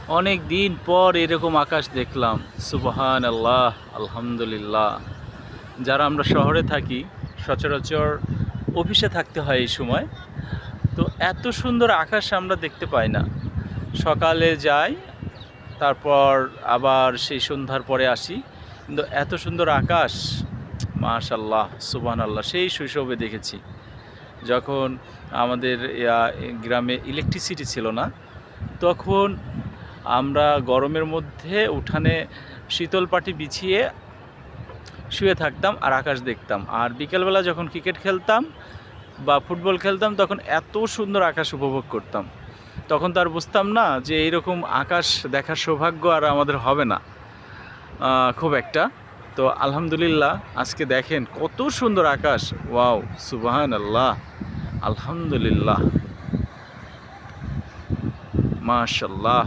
অনেক দিন পর এরকম আকাশ দেখলাম। সুবহানাল্লাহ, আলহামদুলিল্লাহ। যারা আমরা শহরে থাকি, সচরাচর অফিসে থাকতে হয় এই সময়, তো এত সুন্দর আকাশ আমরা দেখতে পাই না। সকালে যাই, তারপর আবার সেই সন্ধ্যার পরে আসি, কিন্তু এত সুন্দর আকাশ, মাশাল্লাহ, সুবহানাল্লাহ, সেই শৈশবে দেখেছি। যখন আমাদের গ্রামে ইলেকট্রিসিটি ছিল না, তখন আমরা গরমের মধ্যে উঠানে শীতল পাটি বিছিয়ে শুয়ে থাকতাম আর আকাশ দেখতাম। আর বিকেলবেলা যখন ক্রিকেট খেলতাম বা ফুটবল খেলতাম, তখন এত সুন্দর আকাশ উপভোগ করতাম। তখন তো আর বুঝতাম না যে এইরকম আকাশ দেখার সৌভাগ্য আর আমাদের হবে না খুব একটা। তো আলহামদুলিল্লাহ, আজকে দেখেন কত সুন্দর আকাশ। ওয়াও, সুবহানাল্লাহ, আলহামদুলিল্লাহ, মাশাল্লাহ।